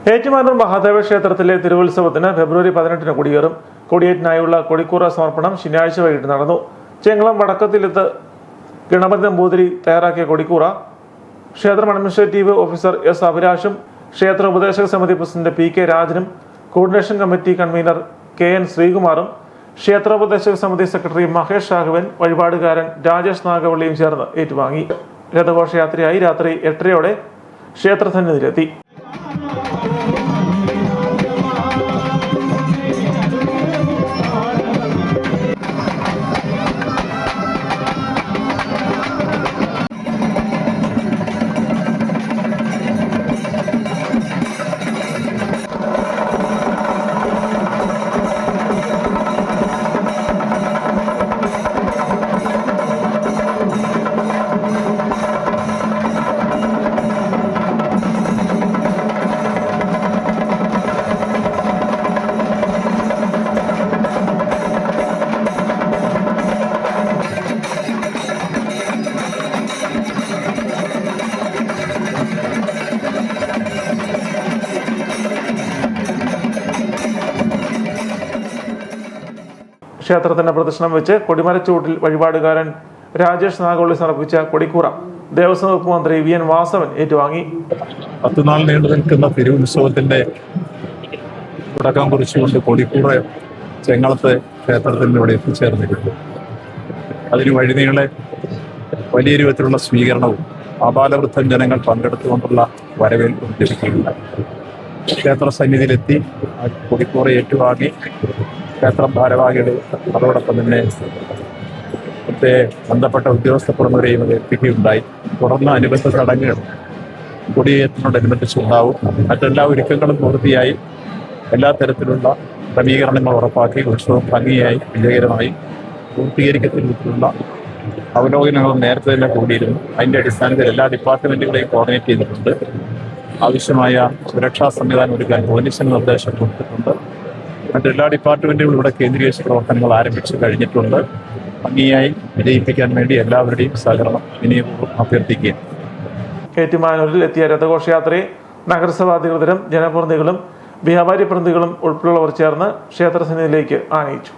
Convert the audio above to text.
ഏറ്റുമാനൂർ മഹാദേവ ക്ഷേത്രത്തിലെ തിരുവുത്സവത്തിന് ഫെബ്രുവരി 18-ന് കൊടിയേറും. കൊടിയേറ്റിനായുള്ള കൊടിക്കൂറ സമർപ്പണം ശനിയാഴ്ച വൈകിട്ട് നടന്നു. ചെങ്ങളം വടക്കത്തിലെത്ത് ഗണപതി നമ്പൂതിരി തയ്യാറാക്കിയ കൊടിക്കൂറ ക്ഷേത്രം അഡ്മിനിസ്ട്രേറ്റീവ് ഓഫീസർ എസ് അഭിലാഷും ക്ഷേത്ര ഉപദേശക സമിതി പ്രസിഡന്റ് പി കെ രാജനും coordination committee convener K N ശ്രീകുമാറും ക്ഷേത്രോപദേശക സമിതി സെക്രട്ടറി മഹേഷ് രാഘവൻ, വഴിപാടുകാരൻ രാജേഷ് നാഗവള്ളിയും ചേർന്ന് ഏറ്റുവാങ്ങി. രഥഘോഷയാത്രയായി രാത്രി 8:30 ക്ഷേത്രസന്നിധിയിലെത്തി. ക്ഷേത്രത്തിന്റെ പ്രദക്ഷിണം വെച്ച് കൊടിമരച്ചൂട്ടിൽ വഴിപാടുകാരൻ രാജേഷ് നാഗവള്ളി സമർപ്പിച്ച കൊടിക്കൂറ ദേവസ്വം വകുപ്പ് മന്ത്രി വി എൻ വാസവൻ ഏറ്റുവാങ്ങി. 10 നാൾ നീണ്ടു നിൽക്കുന്ന തിരുവുത്സവത്തിന്റെ തുടക്കം കുറിച്ചുകൊണ്ട് കൊടിക്കൂറ ചെങ്ങളത്തെ ക്ഷേത്രത്തിന്റെ ഇവിടെ എത്തിച്ചേർന്നിട്ടുണ്ട്. അതിന് വഴിനീളെ വലിയ രൂപത്തിലുള്ള സ്വീകരണവും ആബാലവൃദ്ധം ജനങ്ങൾ പങ്കെടുത്തുകൊണ്ടുള്ള വരവേൽപ്പും ലഭിക്കുകയുണ്ടായി. ക്ഷേത്ര സന്നിധിയിലെത്തി കൊടിക്കൂറ ഏറ്റുവാങ്ങി ക്ഷേത്രം ഭാരവാഹികൾ അതോടൊപ്പം തന്നെ ബന്ധപ്പെട്ട ഉദ്യോഗസ്ഥ പ്രമുഖരെയും അത് എത്തിക്കുകയുണ്ടായി. തുടർന്ന് അനുബന്ധ ചടങ്ങുകൾ കൊടിയേറ്റിനോടനുബന്ധിച്ചുണ്ടാവും. മറ്റെല്ലാ ഒരുക്കങ്ങളും പൂർത്തിയായി എല്ലാ തരത്തിലുള്ള ക്രമീകരണങ്ങൾ ഉറപ്പാക്കി ഉത്സവം ഭംഗിയായി വിജയകരമായി പൂർത്തീകരിക്കത്തിലുള്ള അവലോകനങ്ങൾ നേരത്തെ തന്നെ കൂടിയിരുന്നു. അതിൻ്റെ അടിസ്ഥാനത്തിൽ എല്ലാ ഡിപ്പാർട്ട്മെന്റുകളെയും കോർഡിനേറ്റ് ചെയ്തിട്ടുണ്ട്. ആവശ്യമായ സുരക്ഷാ സംവിധാനം ഒരുക്കാൻ പോലീസിന് നിർദ്ദേശം കൊടുത്തിട്ടുണ്ട്. മറ്റെല്ലാ ഡിപ്പാർട്ട്മെന്റുകളും ഇവിടെ കേന്ദ്രീകരിച്ച പ്രവർത്തനങ്ങൾ ആരംഭിച്ചു കഴിഞ്ഞിട്ടുണ്ട്. ഭംഗിയായി വിജയിപ്പിക്കാൻ വേണ്ടി എല്ലാവരുടെയും സഹകരണം വിനയപൂർവ്വം അഭ്യർത്ഥിക്കുക. ഏറ്റുമാനൂരിൽ എത്തിയ രഥഘോഷയാത്രയെ നഗരസഭാ അധികൃതരും ജനപ്രതിനിധികളും വ്യാപാരി പ്രതിനിധികളും ഉൾപ്പെടെയുള്ളവർ ചേർന്ന് ക്ഷേത്രസന്നിധിയിലേക്ക് ആനയിച്ചു.